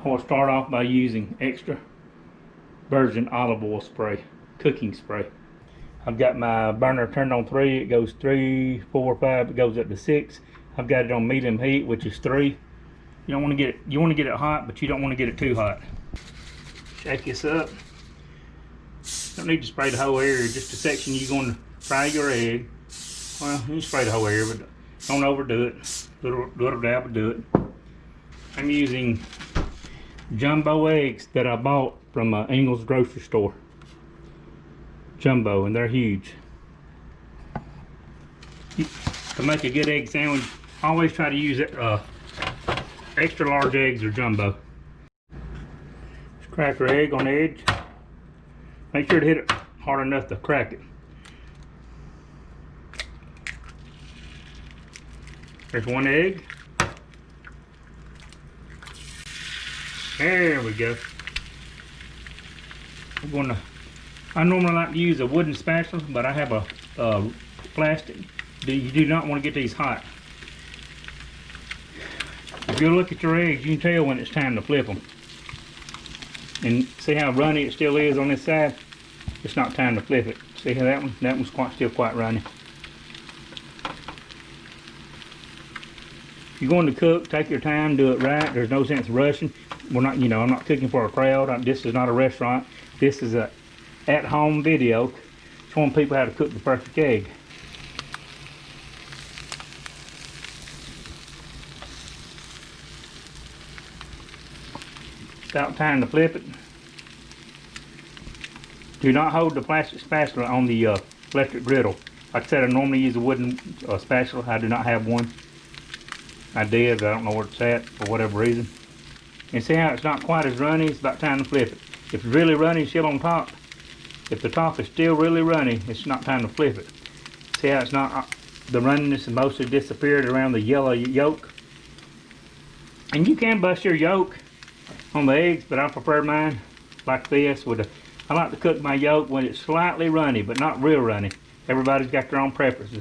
I will start off by using extra virgin olive oil spray, cooking spray. I've got my burner turned on 3. It goes 3, 4, 5. It goes up to 6. I've got it on medium heat, which is 3. You don't want to get it. You want to get it hot, but you don't want to get it too hot. Shake this up. Don't need to spray the whole area. Just a section you're going to fry your egg. Well, you can spray the whole area, but don't overdo it. Little dab will do it. I'm using jumbo eggs that I bought from Ingles grocery store. Jumbo, and they're huge. To make a good egg sandwich, always try to use extra large eggs or jumbo. Just crack your egg on the edge. Make sure to hit it hard enough to crack it. There's one egg. There we go. I normally like to use a wooden spatula, but I have a plastic. You do not want to get these hot. If you look at your eggs, you can tell when it's time to flip them. And see how runny it still is on this side? It's not time to flip it. See how that one? That one's still quite runny. If you're going to cook, take your time, do it right. There's no sense rushing. We're not, I'm not cooking for a crowd. This is not a restaurant. This is a at-home video showing people how to cook the perfect egg. It's about time to flip it. Do not hold the plastic spatula on the electric griddle. Like I said, I normally use a wooden spatula. I do not have one. I did, but I don't know where it's at for whatever reason. And see how it's not quite as runny? It's about time to flip it. If it's really runny, still on top. If the top is still really runny, it's not time to flip it. See how it's not, the runniness is mostly disappeared around the yellow yolk. And you can bust your yolk on the eggs, but I prefer mine like this. I like to cook my yolk when it's slightly runny, but not real runny. Everybody's got their own preference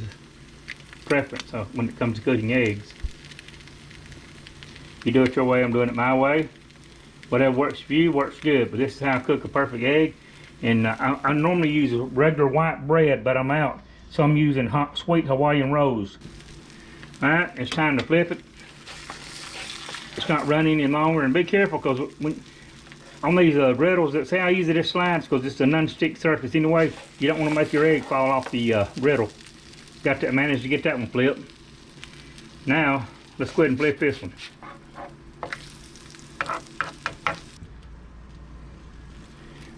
when it comes to cooking eggs. You do it your way, I'm doing it my way. Whatever works for you works good, but this is how I cook a perfect egg. And I normally use regular white bread, but I'm out, so I'm using sweet Hawaiian rolls. Alright, it's time to flip it. It's not running any longer, and be careful because on these griddles, see how easy this slides because it's a non-stick surface anyway. You don't want to make your egg fall off the griddle. Got to manage to get that one flipped. Now, let's go ahead and flip this one.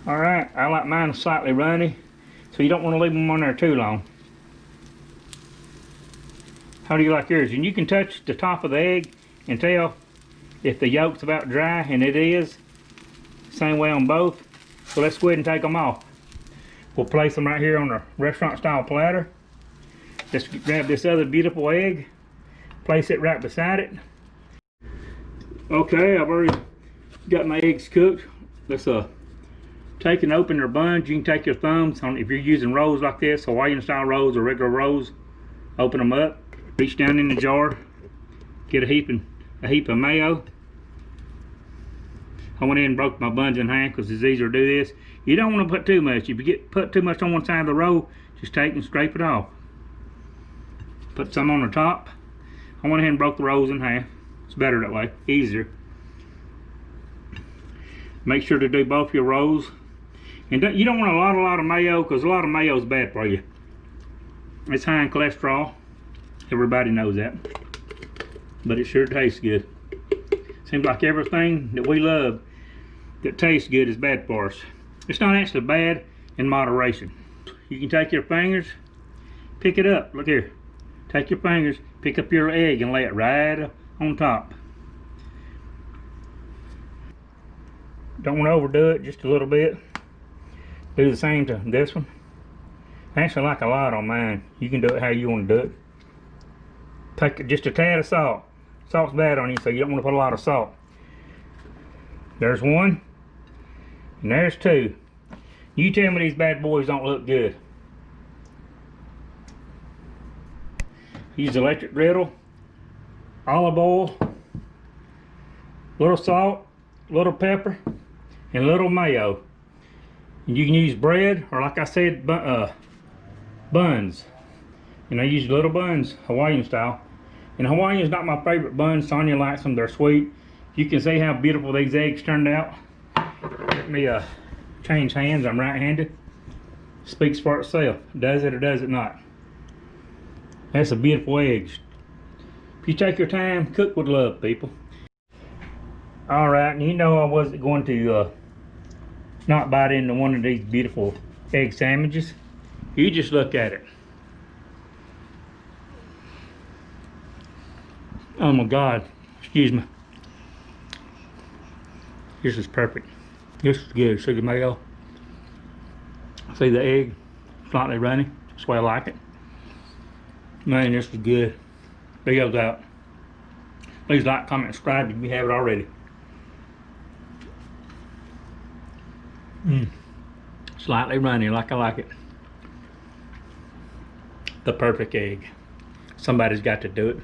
Alright, I like mine slightly runny, so you don't want to leave them on there too long. How do you like yours? And you can touch the top of the egg and tell if the yolk's about dry, and it is. Same way on both. So let's go ahead and take them off. We'll place them right here on a restaurant style platter. Just grab this other beautiful egg, place it right beside it. Okay, I've already got my eggs cooked. Let's take and open their buns. You can take your thumbs on, if you're using rolls like this, Hawaiian style rolls or regular rolls, open them up, reach down in the jar, get a heap of mayo. I went in and broke my buns in half because it's easier to do this. You don't want to put too much. If you put too much on one side of the roll, just take and scrape it off. Put some on the top. I went ahead and broke the rolls in half. It's better that way, easier. Make sure to do both your rolls. And you don't want a lot of mayo because a lot of mayo is bad for you. It's high in cholesterol. Everybody knows that. But it sure tastes good. Seems like everything that we love that tastes good is bad for us. It's not actually bad in moderation. You can take your fingers, pick it up. Look here. Take your fingers, pick up your egg and lay it right on top. Don't want to overdo it, just a little bit. Do the same to this one. I actually like a lot on mine. You can do it how you want to do it. Take just a tad of salt. Salt's bad on you, so you don't want to put a lot of salt. There's one, and there's two. You tell me these bad boys don't look good. Use electric griddle, olive oil, little salt, little pepper, and a little mayo. And you can use bread, or like I said, buns. And I use little buns, Hawaiian style. And Hawaiian is not my favorite bun. Sonia likes them, they're sweet. You can see how beautiful these eggs turned out. Let me change hands, I'm right-handed. Speaks for itself. Does it or does it not? That's a beautiful eggs. If you take your time, cook with love, people. Alright, and you know I wasn't going to not bite into one of these beautiful egg sandwiches. You just look at it. Oh my God, excuse me. This is perfect. This is good, sugar mayo. See the egg, slightly runny. That's the way I like it. Man, this is good. Video's out. Please like, comment, subscribe if you haven't already. Slightly runny, like I like it. The perfect egg. Somebody's got to do it.